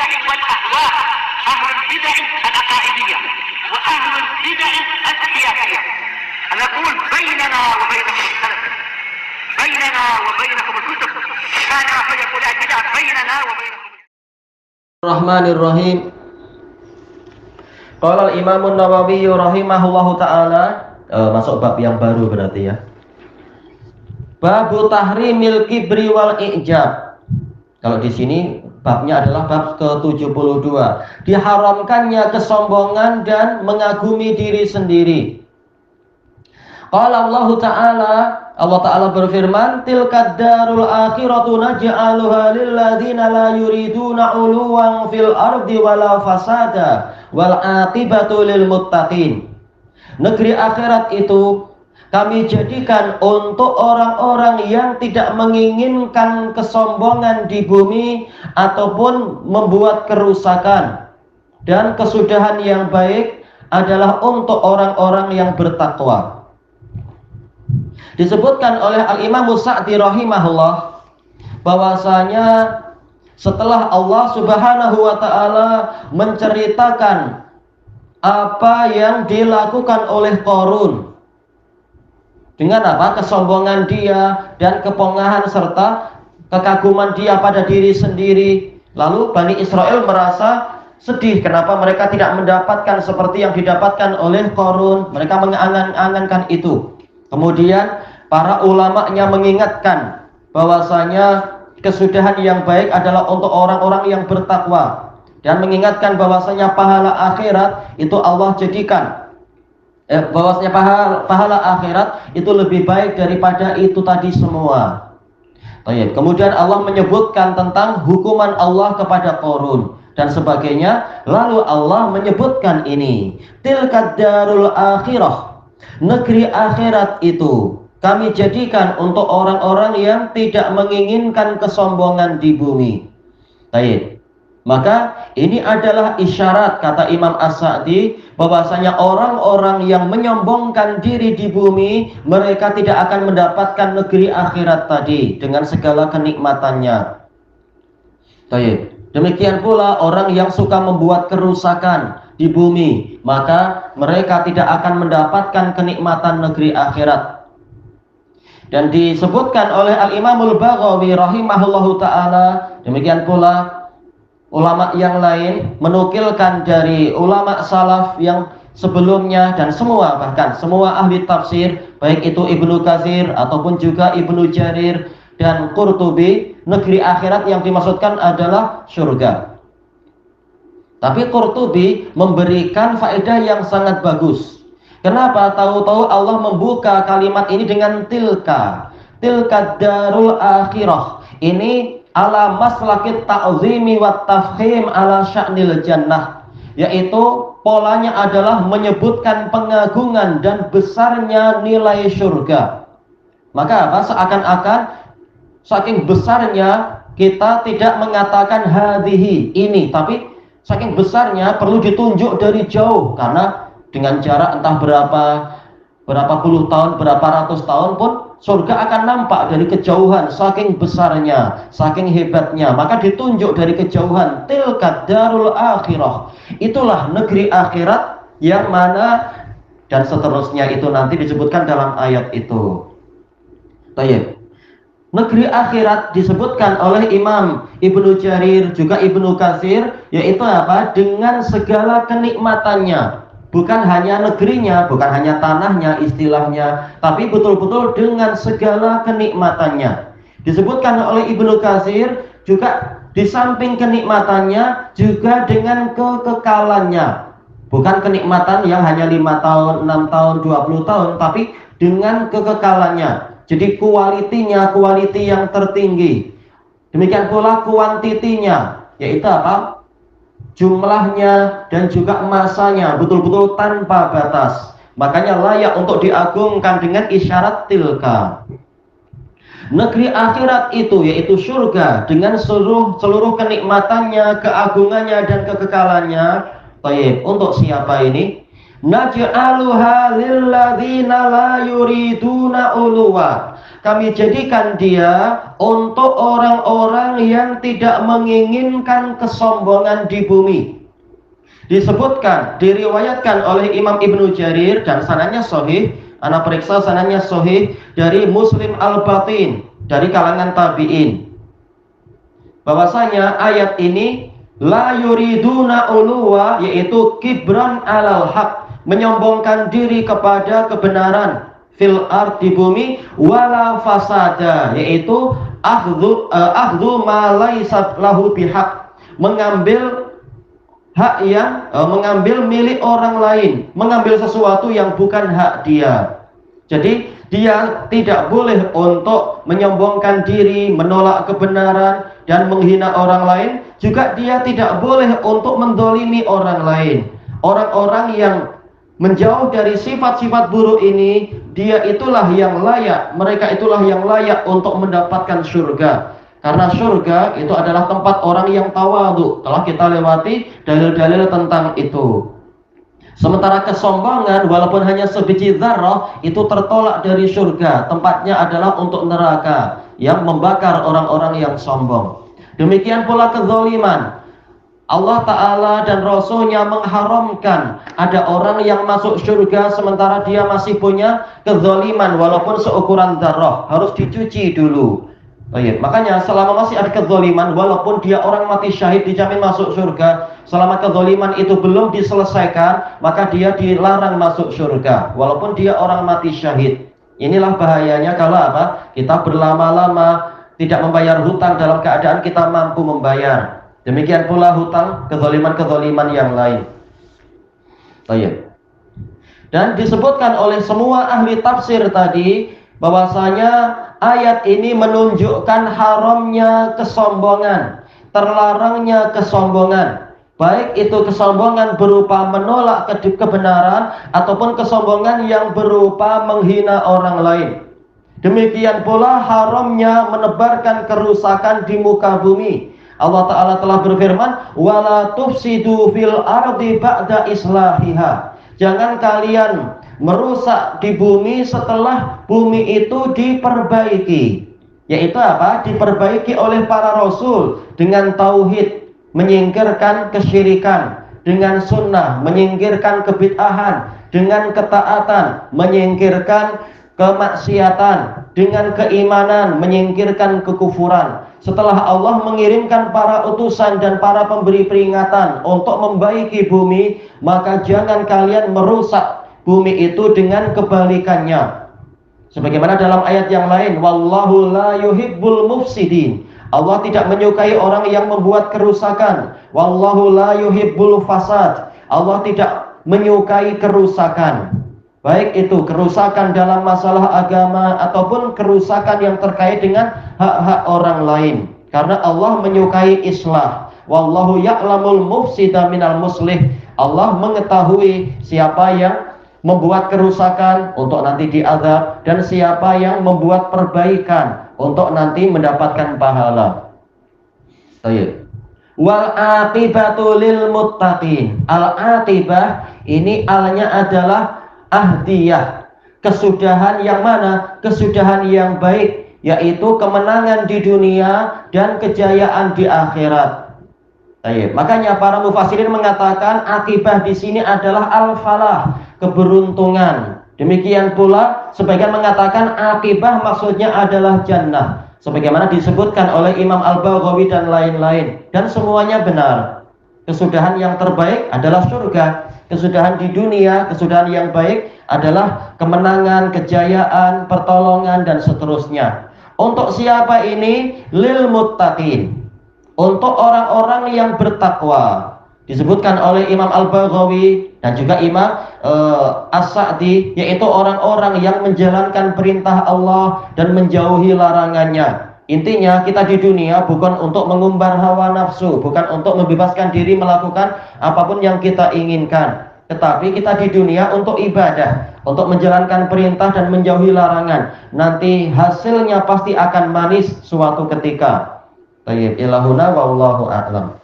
البدع والأهواء، أهل البدع العقائدية وأهل البدع السياسية. نقول بيننا وبينكم السلف، بيننا وبينكم الكتب، كان فيقول البدع بيننا وبينكم. Bismillahirrahmanirrahim. Qala al-Imam an-Nawawi rahimahullahu taala, masuk bab yang baru berarti ya. Babu tahrimil kibri wal i'jab. Kalau di sini babnya adalah bab ke-72. Diharamkannya kesombongan dan mengagumi diri sendiri. Qala Allah Ta'ala berfirman, tilkad darul akhiratu naj'aluha lilladzina la yuriduna 'uluwan fil ardi wala fasada wal 'aqibatu lil muttaqin. Negeri akhirat itu kami jadikan untuk orang-orang yang tidak menginginkan kesombongan di bumi ataupun membuat kerusakan, dan kesudahan yang baik adalah untuk orang-orang yang bertakwa. Disebutkan oleh Al-Imam Sa'di rahimahullah bahwasanya setelah Allah Subhanahu wa taala menceritakan apa yang dilakukan oleh Qarun dengan kesombongan dia dan kepongahan serta kekaguman dia pada diri sendiri, lalu Bani Israel merasa sedih kenapa mereka tidak mendapatkan seperti yang didapatkan oleh Qarun. Mereka mengangan-angankan itu. Kemudian para ulamanya mengingatkan bahwasanya kesudahan yang baik adalah untuk orang-orang yang bertakwa, dan mengingatkan bahwasanya pahala akhirat itu Allah jadikan bahwasanya pahala akhirat itu lebih baik daripada itu tadi semua. Baik. Kemudian Allah menyebutkan tentang hukuman Allah kepada Qarun dan sebagainya. Lalu Allah menyebutkan ini, tilkad darul akhirah, negeri akhirat itu kami jadikan untuk orang-orang yang tidak menginginkan kesombongan di bumi. Baik. Maka ini adalah isyarat, kata Imam As-Sa'di, bahwasanya orang-orang yang menyombongkan diri di bumi, mereka tidak akan mendapatkan negeri akhirat tadi dengan segala kenikmatannya. Baik. Demikian pula orang yang suka membuat kerusakan di bumi, maka mereka tidak akan mendapatkan kenikmatan negeri akhirat. Dan disebutkan oleh Al-Imamul Baghawi rahimahullahu ta'ala, demikian pula ulama yang lain menukilkan dari ulama salaf yang sebelumnya, dan bahkan semua ahli tafsir, baik itu Ibnu Katsir ataupun juga Ibnu Jarir dan Qurtubi, negeri akhirat yang dimaksudkan adalah surga. Tapi Qurtubi memberikan faedah yang sangat bagus. Kenapa? Tahu-tahu Allah membuka kalimat ini dengan tilka darul akhirah. Ini ala maslakit ta'zimi wat tafkhim ala sya'nil jannah, yaitu polanya adalah menyebutkan pengagungan dan besarnya nilai surga. Maka seakan-akan saking besarnya kita tidak mengatakan hadhihi ini, tapi saking besarnya perlu ditunjuk dari jauh, karena dengan jarak entah berapa puluh tahun, berapa ratus tahun pun surga akan nampak dari kejauhan, saking besarnya, saking hebatnya. Maka ditunjuk dari kejauhan, tilkad darul akhirah, itulah negeri akhirat yang mana, dan seterusnya itu nanti disebutkan dalam ayat itu. Baik. Negeri akhirat disebutkan oleh Imam Ibnu Jarir juga Ibnu Katsir, yaitu dengan segala kenikmatannya. Bukan hanya negerinya, bukan hanya tanahnya istilahnya, tapi betul-betul dengan segala kenikmatannya. Disebutkan oleh Ibnu Katsir juga di samping kenikmatannya juga dengan kekekalannya. Bukan kenikmatan yang hanya 5 tahun, 6 tahun, 20 tahun, tapi dengan kekekalannya. Jadi kualitinya, kualiti yang tertinggi. Demikian pula kuantitinya, yaitu jumlahnya dan juga masanya betul-betul tanpa batas. Makanya layak untuk diagungkan dengan isyarat tilka. Negeri akhirat itu yaitu surga dengan seluruh kenikmatannya, keagungannya dan kekekalannya. Baik, untuk siapa ini? Naj'aluha lilladzina la yuriduna uluwa. kami jadikan dia untuk orang-orang yang tidak menginginkan kesombongan di bumi. Disebutkan, diriwayatkan oleh Imam Ibnu Jarir dan sanadnya sahih, ana periksa sanadnya sahih dari Muslim Al-Batin dari kalangan tabi'in, bahwasanya ayat ini la yuriduna uluwa, yaitu kibran alal haq, menyombongkan diri kepada kebenaran, fil ard, di bumi, wala fasada, yaitu akhdhu ma laisa lahu bihaq, mengambil hak yang mengambil milik orang lain, mengambil sesuatu yang bukan hak dia. Jadi dia tidak boleh untuk menyombongkan diri, menolak kebenaran dan menghina orang lain. Juga dia tidak boleh untuk mendolimi orang lain. Orang-orang yang menjauh dari sifat-sifat buruk ini, dia itulah yang layak, mereka itulah yang layak untuk mendapatkan surga. Karena surga itu adalah tempat orang yang tawadhu. Telah kita lewati dalil-dalil tentang itu. Sementara kesombongan walaupun hanya sebiji dzarrah itu tertolak dari surga. Tempatnya adalah untuk neraka yang membakar orang-orang yang sombong. Demikian pula kezaliman. Allah Ta'ala dan Rasulnya mengharamkan ada orang yang masuk surga sementara dia masih punya kezaliman walaupun seukuran dzarrah. Harus dicuci dulu. Makanya selama masih ada kezaliman, walaupun dia orang mati syahid dijamin masuk surga, selama kezaliman itu belum diselesaikan, maka dia dilarang masuk surga walaupun dia orang mati syahid. Inilah bahayanya kalau apa? Kita berlama-lama tidak membayar hutang dalam keadaan kita mampu membayar. Demikian pula hutang kezaliman-kezaliman yang lain. Dan disebutkan oleh semua ahli tafsir tadi bahwasanya ayat ini menunjukkan haramnya kesombongan, terlarangnya kesombongan, baik itu kesombongan berupa menolak kebenaran ataupun kesombongan yang berupa menghina orang lain. Demikian pula haramnya menebarkan kerusakan di muka bumi. Allah Ta'ala telah berfirman, wala tufsidu fil ardi ba'da islahiha. Jangan kalian merusak di bumi setelah bumi itu diperbaiki. Yaitu apa? Diperbaiki oleh para rasul dengan tauhid, menyingkirkan kesyirikan, dengan sunnah, menyingkirkan kebid'ahan, dengan ketaatan, menyingkirkan kemaksiatan, dengan keimanan, menyingkirkan kekufuran. Setelah Allah mengirimkan para utusan dan para pemberi peringatan untuk membaiki bumi, maka jangan kalian merusak bumi itu dengan kebalikannya. Sebagaimana dalam ayat yang lain, wallahu la yuhibbul mufsidin. Allah tidak menyukai orang yang membuat kerusakan. Wallahu la yuhibbul fasad. Allah tidak menyukai kerusakan. Baik itu kerusakan dalam masalah agama ataupun kerusakan yang terkait dengan hak-hak orang lain. Karena Allah menyukai islah. Wallahu ya'lamul mufsida minal muslih. Allah mengetahui siapa yang membuat kerusakan untuk nanti diazab dan siapa yang membuat perbaikan untuk nanti mendapatkan pahala. Wal aqibatu lil muttaqin. Al aqibah ini alnya adalah ahdiyah, kesudahan yang mana? Kesudahan yang baik, yaitu kemenangan di dunia dan kejayaan di akhirat. Makanya para mufassirin mengatakan akibah di sini adalah al-falah, keberuntungan. Demikian pula sebagian mengatakan akibah maksudnya adalah jannah, sebagaimana disebutkan oleh Imam Al-Baghawi dan lain-lain. Dan semuanya benar. Kesudahan yang terbaik adalah surga. Kesudahan di dunia, kesudahan yang baik adalah kemenangan, kejayaan, pertolongan dan seterusnya. Untuk siapa ini? Lil muttaqin. Untuk orang-orang yang bertakwa. Disebutkan oleh Imam Al-Baghawi dan juga Imam As-Sa'di, yaitu orang-orang yang menjalankan perintah Allah dan menjauhi larangannya. Intinya kita di dunia bukan untuk mengumbar hawa nafsu, bukan untuk membebaskan diri melakukan apapun yang kita inginkan, tetapi kita di dunia untuk ibadah, untuk menjalankan perintah dan menjauhi larangan. Nanti hasilnya pasti akan manis suatu ketika. Baik, ilahuna wallahu a'lam.